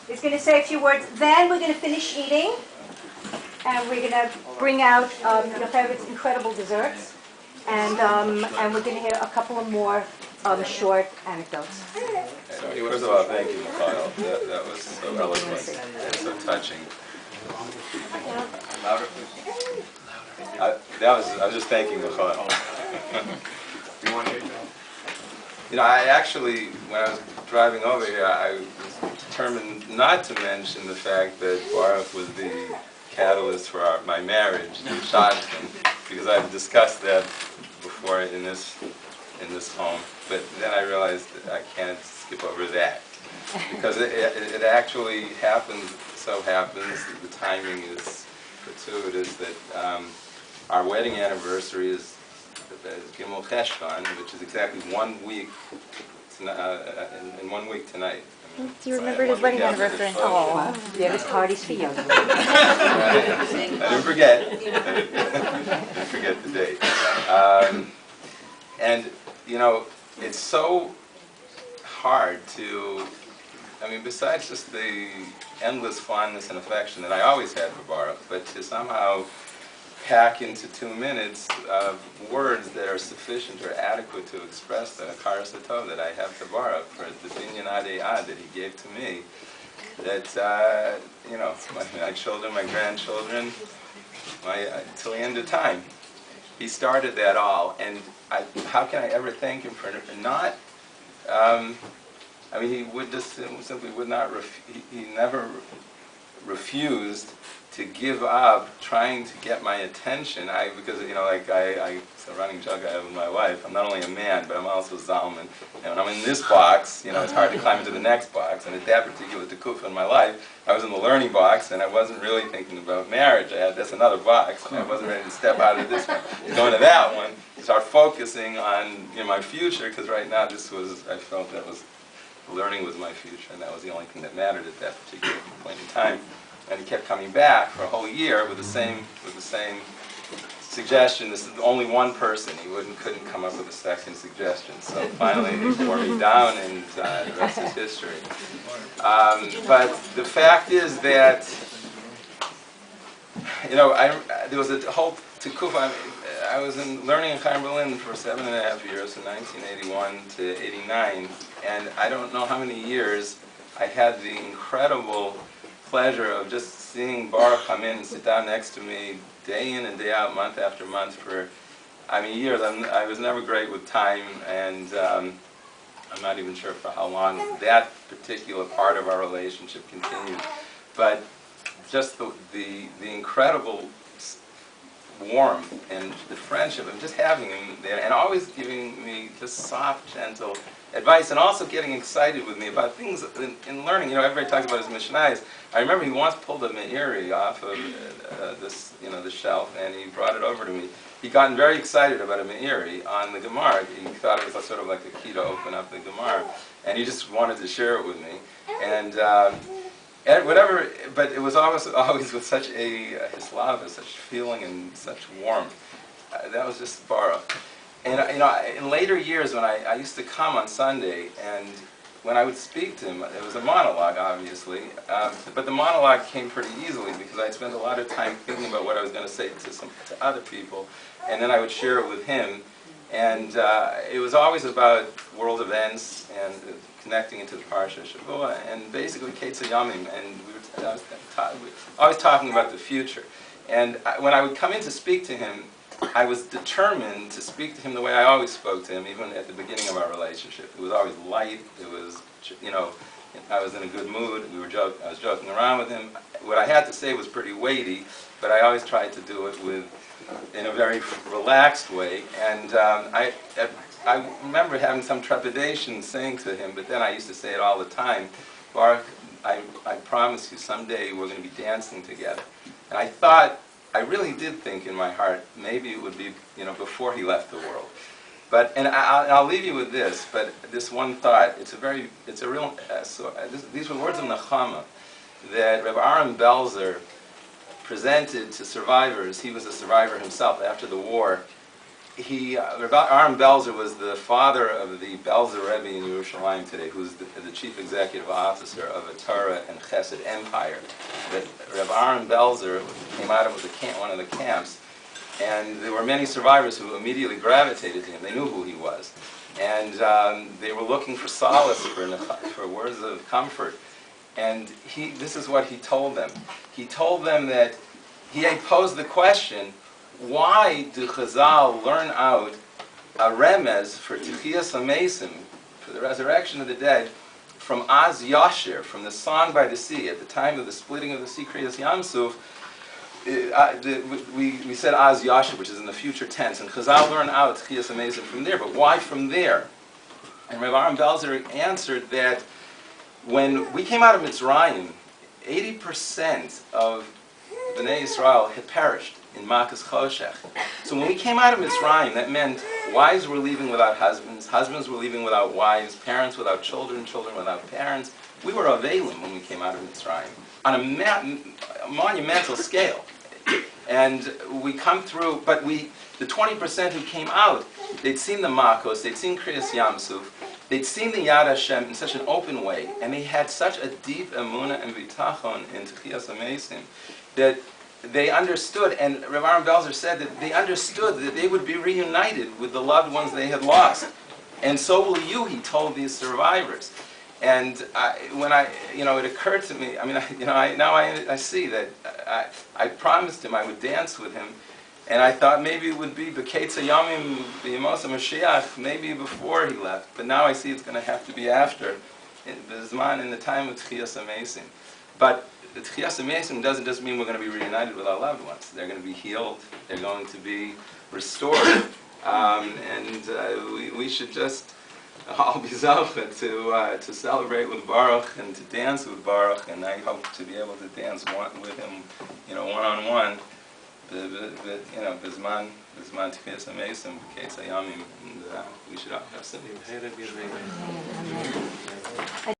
is going to say a few words. Then we're going to finish eating, and we're going to bring out Yochevet's incredible desserts, and we're going to hear a couple of more short anecdotes. First of all, thank you, Mikhail. That was so eloquent and so touching. I was just thanking Mikhail. I actually, when I was driving over here, I was determined not to mention the fact that Baruch was the catalyst for my marriage, because I've discussed that before in this home. But then I realized that I can't skip over that, because it actually happens. So happens the timing is fortuitous that our wedding anniversary is Gimel Cheshvan, which is exactly 1 week in 1 week tonight. Do you remember his wedding anniversary? Oh, wow. Yeah, it's parties for you. I didn't forget. I didn't forget the date. And it's so hard to. Besides just the endless fondness and affection that I always had for Baruch, but to somehow pack into 2 minutes words that are sufficient or adequate to express the Hakaras Hatov that I have to Baruch for the Binyan Adei Ad that he gave to me, that, my children, my grandchildren, till the end of time. He started that all, and how can I ever thank him for not, he would just simply would not, he never refused to give up trying to get my attention. Because it's a running joke I have with my wife. I'm not only a man, but I'm also Zalman. And when I'm in this box, it's hard to climb into the next box. And at that particular tekufa in my life, I was in the learning box, and I wasn't really thinking about marriage. That's another box, and I wasn't ready to step out of this one. Go into that one, start focusing on my future, because right now I felt that learning was my future, and that was the only thing that mattered at that particular point in time. And he kept coming back for a whole year with the same suggestion. This is only one person. He couldn't come up with a second suggestion. So finally, he wore me down, and the rest is history. But the fact is that there was a whole tekufa. I was learning in Chaim Berlin for 7.5 years, from 1981 to 89, and I don't know how many years I had the incredible pleasure of just seeing Baruch come in and sit down next to me day in and day out, month after month for, years. I was never great with time, and I'm not even sure for how long that particular part of our relationship continued. But just the incredible warmth and the friendship of just having him there, and always giving me just soft, gentle advice, and also getting excited with me about things in learning. Everybody talks about his Mishnayos. I remember he once pulled a Meiri off of the shelf, and he brought it over to me. He'd gotten very excited about a Meiri on the Gemara. He thought it was sort of like a key to open up the Gemara, and he just wanted to share it with me. And whatever, but it was always with such a hislava, such feeling and such warmth. That was just Baruch. And in later years, when I used to come on Sunday, and when I would speak to him, it was a monologue, obviously, but the monologue came pretty easily because I'd spent a lot of time thinking about what I was going to say to other people, and then I would share it with him. And it was always about world events and connecting into the Parsha Shavua, and basically Ketzah Yamim, and I was always talking about the future. And when I would come in to speak to him, I was determined to speak to him the way I always spoke to him, even at the beginning of our relationship. It was always light. It was, I was in a good mood. I was joking around with him. What I had to say was pretty weighty, but I always tried to do it in a very relaxed way. And I remember having some trepidation saying to him, but then I used to say it all the time, Baruch, I promise you someday we're going to be dancing together. And I really did think in my heart, maybe it would be, before he left the world. But, and I'll leave you with this, but this one thought, these were words of Nechama that Reb Aaron Belzer presented to survivors. He was a survivor himself after the war. Rabbi Aaron Belzer was the father of the Belzer Rebbe in Yerushalayim today, who's the chief executive officer of a Torah and Chesed empire. That Rabbi Aaron Belzer came out of one of the camps, and there were many survivors who immediately gravitated to him. They knew who he was, and they were looking for solace, for words of comfort. And this is what he told them. He told them that he had posed the question, why do Chazal learn out a remez for Techiyas HaMesim, for the resurrection of the dead, from Az Yashir, from the song by the sea, at the time of the splitting of the sea, Kriyas Yamsuf? We said Az Yashir, which is in the future tense, and Chazal learn out Techiyas HaMesim from there, but why from there? And Rav Aaron Belzer answered that when we came out of Mitzrayim, 80% of Bnei Yisrael had perished in Makas Choshech. So when we came out of Mitzrayim, that meant wives were leaving without husbands, husbands were leaving without wives, parents without children, children without parents. We were Avelim when we came out of Mitzrayim, on a monumental scale. And we come through, but the 20% who came out, they'd seen the Makos, they'd seen Kriyas Yamsuf, they'd seen the Yad Hashem in such an open way, and they had such a deep emunah and bitachon in Techiyas HaMesim that they understood, and Rav Aaron Belzer said that they understood that they would be reunited with the loved ones they had lost. And so will you, he told these survivors. And it occurred to me, now I see that I promised him I would dance with him, and I thought maybe it would be B'Keitz HaYamim B'Yemos HaMashiach, maybe before he left, but now I see it's going to have to be after, in the time of Techiyas HaMesim. But the Techiyas HaMesim doesn't just mean we're going to be reunited with our loved ones. They're going to be healed. They're going to be restored. We should just all be zocheh to celebrate with Baruch and to dance with Baruch. And I hope to be able to dance with him, one-on-one. Bizman Techiyas HaMesim, B'Keitz HaYamim, and we should all have some.